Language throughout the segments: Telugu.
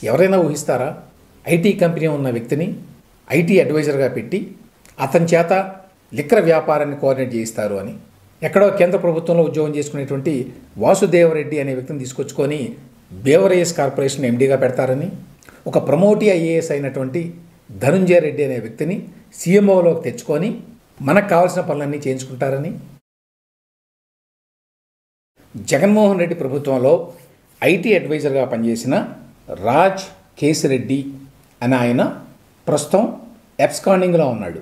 ఎవరైనా ఊహిస్తారా? ఐటీ కంపెనీ ఉన్న వ్యక్తిని ఐటీ అడ్వైజర్గా పెట్టి అతని చేత లిక్కర్ వ్యాపారాన్ని కోఆర్డినేట్ చేయిస్తారు అని. ఎక్కడో కేంద్ర ప్రభుత్వంలో ఉద్యోగం చేసుకునేటువంటి వాసుదేవరెడ్డి అనే వ్యక్తిని తీసుకొచ్చుకొని బేవరేజెస్ కార్పొరేషన్ ఎండీగా పెడతారని, ఒక ప్రమోటీ ఐఏఎస్ అయినటువంటి ధనుంజయ రెడ్డి అనే వ్యక్తిని సీఎంఓలోకి తెచ్చుకొని మనకు కావాల్సిన పనులన్నీ చేయించుకుంటారని. జగన్మోహన్ రెడ్డి ప్రభుత్వంలో ఐటీ అడ్వైజర్గా పనిచేసిన రాజ్ కేసిరెడ్డి అని ఆయన ప్రస్తుతం ఎబ్స్కాండింగ్లో ఉన్నాడు.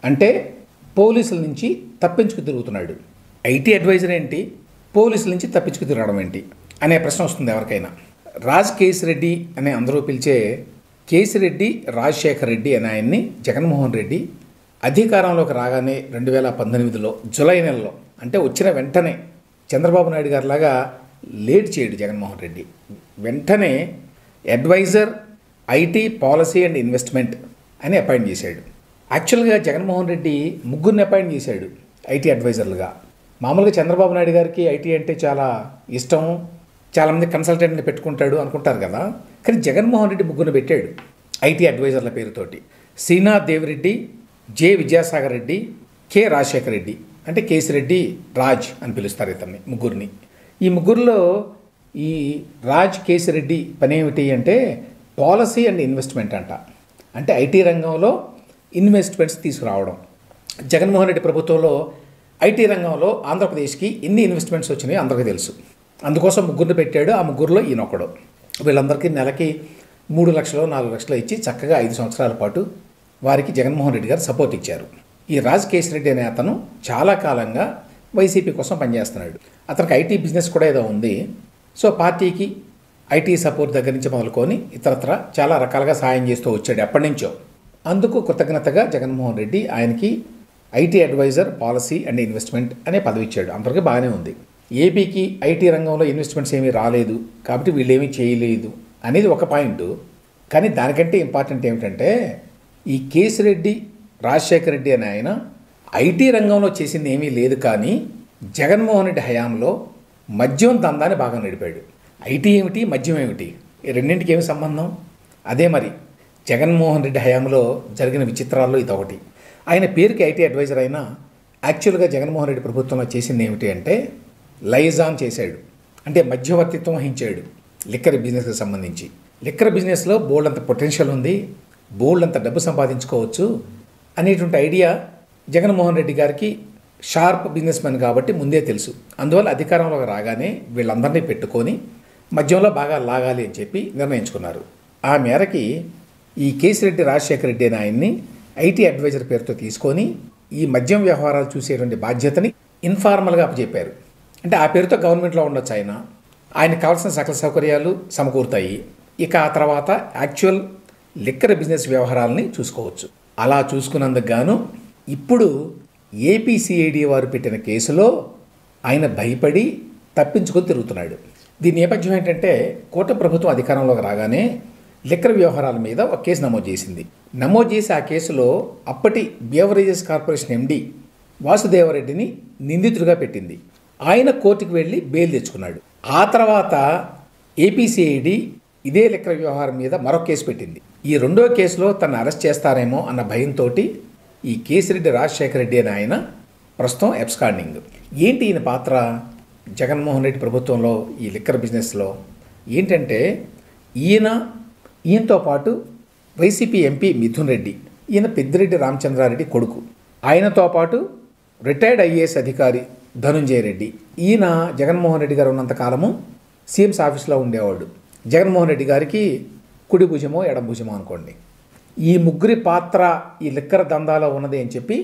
అంటే పోలీసుల నుంచి తప్పించుకు తిరుగుతున్నాడు. ఐటీ అడ్వైజర్ ఏంటి, పోలీసుల నుంచి తప్పించుకు తిరగడం ఏంటి అనే ప్రశ్న వస్తుంది ఎవరికైనా. రాజ్ కేసిరెడ్డి అని అందరూ పిలిచే కేసిరెడ్డి రాజశేఖర్ రెడ్డి అని ఆయన్ని జగన్మోహన్ రెడ్డి అధికారంలోకి రాగానే 2018లో జూలై నెలలో, అంటే వచ్చిన వెంటనే చంద్రబాబు నాయుడు గారిలాగా లేట్ చేయడు జగన్మోహన్ రెడ్డి. వెంటనే advisor IT policy and investment అని అపాయింట్ చేశాడు. యాక్చువల్గా జగన్మోహన్ రెడ్డి ముగ్గురిని అపాయింట్ చేశాడు ఐటీ అడ్వైజర్లుగా. మామూలుగా చంద్రబాబు నాయుడు గారికి ఐటీ అంటే చాలా ఇష్టం, చాలామంది కన్సల్టెంట్ని పెట్టుకుంటాడు అనుకుంటారు కదా. కానీ జగన్మోహన్ రెడ్డి ముగ్గురిని పెట్టాడు ఐటీ అడ్వైజర్ల పేరుతోటి. శ్రీనాథ్ దేవిరెడ్డి, జె విద్యాసాగర్ రెడ్డి, కె రాజశేఖర్ రెడ్డి, అంటే కేసిరెడ్డి రాజ్ అని పిలుస్తారు ఇతన్ని ముగ్గురిని. ఈ ముగ్గురులో ఈ రాజ్ కేసిరెడ్డి పని ఏమిటి అంటే పాలసీ అండ్ ఇన్వెస్ట్మెంట్ అంట. అంటే ఐటీ రంగంలో ఇన్వెస్ట్మెంట్స్ తీసుకురావడం. జగన్మోహన్ రెడ్డి ప్రభుత్వంలో ఐటీ రంగంలో ఆంధ్రప్రదేశ్కి ఎన్ని ఇన్వెస్ట్మెంట్స్ వచ్చినాయో అందరికీ తెలుసు. అందుకోసం ముగ్గురిని పెట్టాడు. ఆ ముగ్గురులో ఈయనొకడు. వీళ్ళందరికీ నెలకి 3 లక్షలు 4 లక్షలు ఇచ్చి చక్కగా 5 సంవత్సరాల పాటు వారికి జగన్మోహన్ రెడ్డి గారు సపోర్ట్ ఇచ్చారు. ఈ రాజ్ కేసిరెడ్డి అనే అతను చాలా కాలంగా వైసీపీ కోసం పనిచేస్తున్నాడు. అతనికి ఐటీ బిజినెస్ కూడా ఏదో ఉంది. సో పార్టీకి ఐటీ సపోర్ట్ దగ్గర నుంచి మొదలుకొని ఇతరత్ర చాలా రకాలుగా సాయం చేస్తూ వచ్చాడు ఎప్పటి నుంచో. అందుకు కృతజ్ఞతగా జగన్మోహన్ రెడ్డి ఆయనకి IT advisor policy and investment అనే పదవి ఇచ్చాడు. అందరికీ బాగానే ఉంది. ఏపీకి ఐటీ రంగంలో ఇన్వెస్ట్మెంట్స్ ఏమీ రాలేదు కాబట్టి వీళ్ళేమీ చేయలేదు అనేది ఒక పాయింట్. కానీ దానికంటే ఇంపార్టెంట్ ఏమిటంటే ఈ కేసిరెడ్డి రాజశేఖర్ రెడ్డి అని ఆయన ఐటీ రంగంలో చేసింది ఏమీ లేదు, కానీ జగన్మోహన్ రెడ్డి హయాంలో మద్యం దందాన్ని బాగా నడిపాడు. ఐటీ ఏమిటి, మద్యం ఏమిటి, ఈ రెండింటికి ఏమి సంబంధం? అదే మరి జగన్మోహన్ రెడ్డి హయాంలో జరిగిన విచిత్రాల్లో ఇదొకటి. ఆయన పేరుకి ఐటీ అడ్వైజర్ అయినా యాక్చువల్గా జగన్మోహన్ రెడ్డి ప్రభుత్వంలో చేసింది ఏమిటి అంటే లైజాన్ చేశాడు. అంటే మధ్యవర్తిత్వం వహించాడు లిక్కర్ బిజినెస్కి సంబంధించి. లిక్కర్ బిజినెస్లో బోల్డ్ అంత పొటెన్షియల్ ఉంది, బోల్డ్ అంత డబ్బు సంపాదించుకోవచ్చు అనేటువంటి ఐడియా జగన్మోహన్ రెడ్డి గారికి షార్ప్ బిజినెస్ మ్యాన్ కాబట్టి ముందే తెలుసు. అందువల్ల అధికారంలోకి రాగానే వీళ్ళందరినీ పెట్టుకొని మద్యంలో బాగా లాగాలి అని చెప్పి నిర్ణయించుకున్నారు. ఆ మేరకి ఈ కేసిరెడ్డి రాజశేఖర రెడ్డి అని ఆయన్ని ఐటీ అడ్వైజర్ పేరుతో తీసుకొని ఈ మద్యం వ్యవహారాలు చూసేటువంటి బాధ్యతని ఇన్ఫార్మల్గా అప్పచెప్పారు. అంటే ఆ పేరుతో గవర్నమెంట్లో ఉండొచ్చు ఆయనకు కావాల్సిన సకల సౌకర్యాలు సమకూరుతాయి. ఇక ఆ తర్వాత యాక్చువల్ లిక్కర్ బిజినెస్ వ్యవహారాలని చూసుకోవచ్చు. అలా చూసుకున్నందుకు గాను ఇప్పుడు ఏపీసీఐడి వారు పెట్టిన కేసులో ఆయన భయపడి తప్పించుకొని తిరుగుతున్నాడు. దీని నేపథ్యం ఏంటంటే కూటమి ప్రభుత్వం అధికారంలోకి రాగానే లిక్కర్ వ్యవహారాల మీద ఒక కేసు నమోదు చేసింది. నమోదు చేసి ఆ కేసులో అప్పటి బేవరేజెస్ కార్పొరేషన్ ఎండి వాసుదేవరెడ్డిని నిందితుడిగా పెట్టింది. ఆయన కోర్టుకు వెళ్ళి బెయిల్ తెచ్చుకున్నాడు. ఆ తర్వాత ఏపీసీఐడి ఇదే లిక్కర్ వ్యవహారం మీద మరొక కేసు పెట్టింది. ఈ రెండో కేసులో తను అరెస్ట్ చేస్తారేమో అన్న భయంతో ఈ కేసిరెడ్డి రాజశేఖర రెడ్డి అని ఆయన ప్రస్తుతం ఎబ్స్కాండింగ్. ఏంటి ఈయన పాత్ర జగన్మోహన్ రెడ్డి ప్రభుత్వంలో ఈ లిక్కర్ బిజినెస్లో ఏంటంటే ఈయనతో పాటు వైసీపీ ఎంపీ మిథున్ రెడ్డి, ఈయన పెద్దిరెడ్డి రామచంద్రారెడ్డి కొడుకు, ఆయనతో పాటు రిటైర్డ్ ఐఏఎస్ అధికారి ధనుంజయ రెడ్డి. ఈయన జగన్మోహన్ రెడ్డి గారు ఉన్నంతకాలము సీఎంస్ ఆఫీస్లో ఉండేవాడు. జగన్మోహన్ రెడ్డి గారికి కుడి భుజమో ఎడం భుజమో అనుకోండి. ఈ ముగ్గురి పాత్ర ఈ లిక్కర్ దందాలో ఉన్నది అని చెప్పి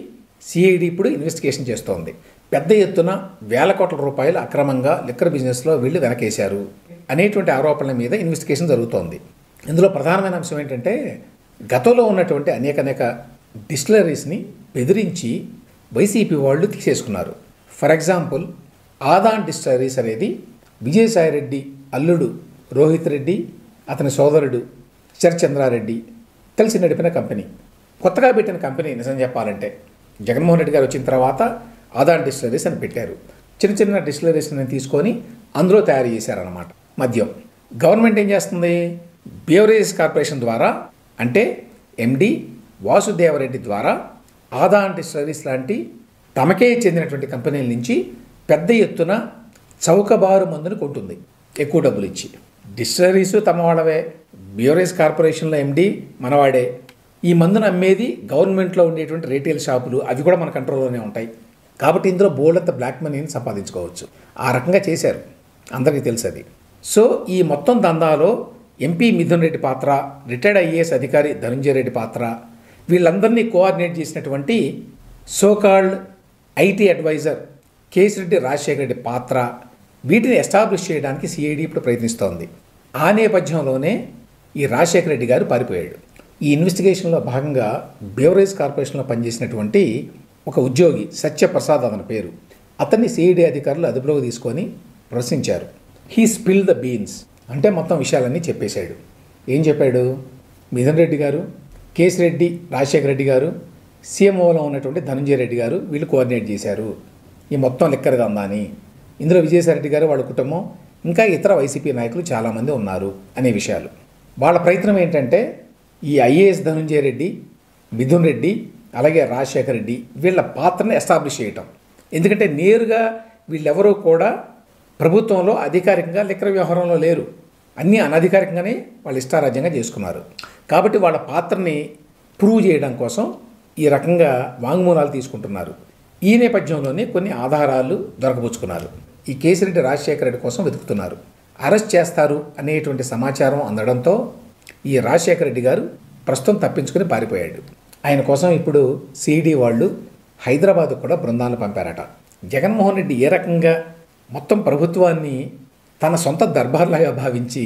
సిఐడి ఇప్పుడు ఇన్వెస్టిగేషన్ చేస్తోంది. పెద్ద ఎత్తున వేల కోట్ల రూపాయలు అక్రమంగా లిక్కర్ బిజినెస్లో వీళ్ళు వెనకేశారు అనేటువంటి ఆరోపణల మీద ఇన్వెస్టిగేషన్ జరుగుతోంది. ఇందులో ప్రధానమైన అంశం ఏంటంటే గతంలో ఉన్నటువంటి అనేక డిస్టిలరీస్ని బెదిరించి వైసీపీ వాళ్ళు తీసేసుకున్నారు. ఫర్ ఎగ్జాంపుల్ ఆదాన్ డిస్టిలరీస్ అనేది విజయసాయిరెడ్డి అల్లుడు రోహిత్ రెడ్డి, అతని సోదరుడు శరచంద్రారెడ్డి కలిసి నడిపిన కంపెనీ. కొత్తగా పెట్టిన కంపెనీ నిజం చెప్పాలంటే జగన్మోహన్ రెడ్డి గారు వచ్చిన తర్వాత ఆదాన్ డిస్టిలరీస్ అని పెట్టారు. చిన్న డిస్టిలరీస్ని తీసుకొని అందులో తయారు చేశారన్నమాట మద్యం. గవర్నమెంట్ ఏం చేస్తుంది, బ్యూవరేజెస్ కార్పొరేషన్ ద్వారా, అంటే ఎండి వాసుదేవరెడ్డి ద్వారా ఆదా డిస్టిలరీస్ లాంటి తమకే చెందినటువంటి కంపెనీల నుంచి పెద్ద ఎత్తున చౌకబారు మందును కొంటుంది ఎక్కువ డబ్బులు ఇచ్చి. డిస్టిలరీస్ తమ వాళ్ళవే, బ్యూవరేజ్ కార్పొరేషన్లో ఎండి మనవాడే. ఈ మందును అమ్మేది గవర్నమెంట్లో ఉండేటువంటి రీటైల్ షాపులు, అవి కూడా మన కంట్రోల్లోనే ఉంటాయి. కాబట్టి ఇందులో బోల్డంత బ్లాక్ మనీని సంపాదించుకోవచ్చు. ఆ రకంగా చేశారు, అందరికీ తెలుసు అది. సో ఈ మొత్తం దందాలో ఎంపీ మిథున్ రెడ్డి పాత్ర, రిటైర్డ్ ఐఏఎస్ అధికారి ధనుంజయ రెడ్డి పాత్ర, వీళ్ళందరినీ కోఆర్డినేట్ చేసినటువంటి so called IT advisor Kesireddy Rajasekhara Reddy పాత్ర, వీటిని ఎస్టాబ్లిష్ చేయడానికి సిఐడి ఇప్పుడు ప్రయత్నిస్తోంది. ఆ నేపథ్యంలోనే ఈ రాజశేఖర రెడ్డి గారు పారిపోయాడు. ఈ ఇన్వెస్టిగేషన్లో భాగంగా బ్యూవరేజ్ కార్పొరేషన్లో పనిచేసినటువంటి ఒక ఉద్యోగి సత్యప్రసాద్ అతని పేరు, అతన్ని సిఐడి అధికారులు అదుపులోకి తీసుకొని ప్రశ్నించారు. హీ స్పిల్ ద బీన్స్, అంటే మొత్తం విషయాలన్నీ చెప్పేశాడు. ఏం చెప్పాడు? మిథున్ రెడ్డి గారు, కేసిరెడ్డి రాజశేఖర రెడ్డి గారు, సీఎంఓలో ఉన్నటువంటి ధనుంజయ రెడ్డి గారు, వీళ్ళు కోఆర్డినేట్ చేశారు ఈ మొత్తం లిక్కర్ దందాని. ఇందులో విజయసాయిరెడ్డి గారు, వాళ్ళ కుటుంబం, ఇంకా ఇతర వైసీపీ నాయకులు చాలామంది ఉన్నారు అనే విషయాలు. వాళ్ళ ప్రయత్నం ఏంటంటే ఈ ఐఏఎస్ ధనుంజయ రెడ్డి, మిథున్ రెడ్డి, అలాగే రాజశేఖర రెడ్డి వీళ్ళ పాత్రని ఎస్టాబ్లిష్ చేయటం. ఎందుకంటే నేరుగా వీళ్ళెవరూ కూడా ప్రభుత్వంలో అధికారికంగా లిక్కర్ వ్యవహారంలో లేరు, అన్నీ అనధికారికంగానే వాళ్ళు ఇష్టారాజ్యంగా చేసుకున్నారు. కాబట్టి వాళ్ళ పాత్రని ప్రూవ్ చేయడం కోసం ఈ రకంగా వాంగ్మూలాలు తీసుకుంటున్నారు. ఈ నేపథ్యంలోనే కొన్ని ఆధారాలు దొరకబుచ్చుకున్నారు. ఈ కేసిరెడ్డి రాజశేఖర రెడ్డి కోసం వెతుకుతున్నారు. అరెస్ట్ చేస్తారు అనేటువంటి సమాచారం అందడంతో ఈ రాజశేఖర రెడ్డి గారు ప్రస్తుతం తప్పించుకుని పారిపోయాడు. ఆయన కోసం ఇప్పుడు సిఐడి వాళ్ళు హైదరాబాద్ కూడా బృందాలను పంపారట. జగన్మోహన్ రెడ్డి ఏ రకంగా మొత్తం ప్రభుత్వాన్ని తన సొంత దర్బార్లాగా భావించి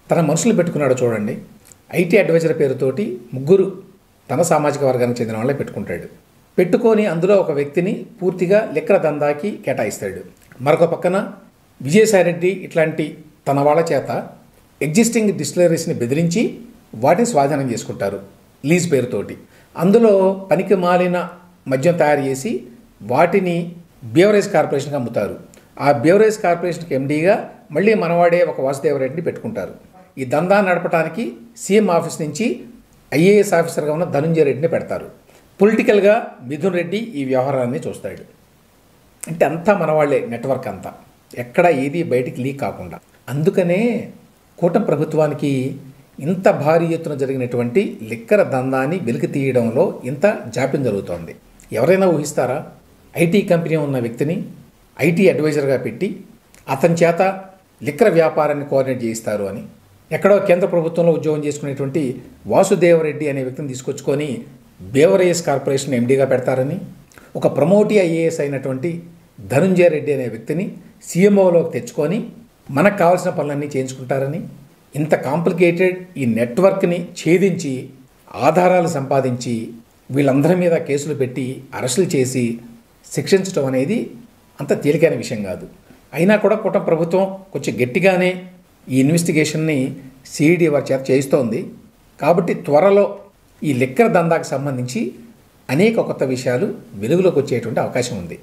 తన మనుషులు పెట్టుకున్నాడో చూడండి. ఐటీ అడ్వైజర్ పేరుతోటి 3 తన సామాజిక వర్గానికి చెందిన వాళ్ళే పెట్టుకుంటాడు. పెట్టుకొని అందులో ఒక వ్యక్తిని పూర్తిగా లిక్కర్ దందాకి కేటాయిస్తాడు. మరొక పక్కన విజయసాయిరెడ్డి ఇట్లాంటి తన వాళ్ళ చేత ఎగ్జిస్టింగ్ డిస్టిలరీస్ని బెదిరించి వాటిని స్వాధీనం చేసుకుంటారు లీజ్ పేరుతోటి. అందులో పనికి మాలిన మద్యం తయారు చేసి వాటిని బ్యూవరేజ్ కార్పొరేషన్కి అమ్ముతారు. ఆ బ్యూవరేజ్ కార్పొరేషన్కి ఎండీగా మళ్ళీ మనవాడే ఒక వాసుదేవరెడ్డిని పెట్టుకుంటారు. ఈ దందా నడపడానికి సీఎం ఆఫీస్ నుంచి ఐఏఎస్ ఆఫీసర్గా ఉన్న ధనుంజయ రెడ్డిని పెడతారు. పొలిటికల్గా మిథున్ రెడ్డి ఈ వ్యవహారాన్ని చూస్తాడు. అంటే అంతా మనవాళ్లే, నెట్వర్క్ అంతా, ఎక్కడ ఏది బయటికి లీక్ కాకుండా. అందుకనే కూటమి ప్రభుత్వానికి ఇంత భారీ ఎత్తున జరిగినటువంటి లిక్కర్ దందాన్ని వెలికి తీయడంలో ఇంత జాప్యం జరుగుతోంది. ఎవరైనా ఊహిస్తారా? ఐటీ కంపెనీ ఉన్న వ్యక్తిని ఐటీ అడ్వైజర్గా పెట్టి అతని చేత లిక్కర్ వ్యాపారాన్ని కోఆర్డినేట్ చేయిస్తారు అని. ఎక్కడో కేంద్ర ప్రభుత్వంలో ఉద్యోగం చేసుకునేటువంటి వాసుదేవరెడ్డి అనే వ్యక్తిని తీసుకొచ్చుకొని బ్యూవరేజ్ కార్పొరేషన్ ఎండీగా పెడతారని, ఒక ప్రమోటీ ఐఏఎస్ అయినటువంటి ధనుంజయ రెడ్డి అనే వ్యక్తిని సీఎంఓలోకి తెచ్చుకొని మనకు కావాల్సిన పనులన్నీ చేయించుకుంటారని, ఇంత కాంప్లికేటెడ్ ఈ నెట్వర్క్ని ఛేదించి ఆధారాలు సంపాదించి వీళ్ళందరి మీద కేసులు పెట్టి అరెస్టులు చేసి శిక్షించడం అనేది అంత తేలికైన విషయం కాదు. అయినా కూడా కూటమి ప్రభుత్వం కొంచెం గట్టిగానే ఈ ఇన్వెస్టిగేషన్ని సిఐడి వారి చేత చేయిస్తోంది. కాబట్టి త్వరలో ఈ లిక్కర్ దందాకు సంబంధించి అనేక కొత్త విషయాలు వెలుగులోకి వచ్చేటువంటి అవకాశం ఉంది.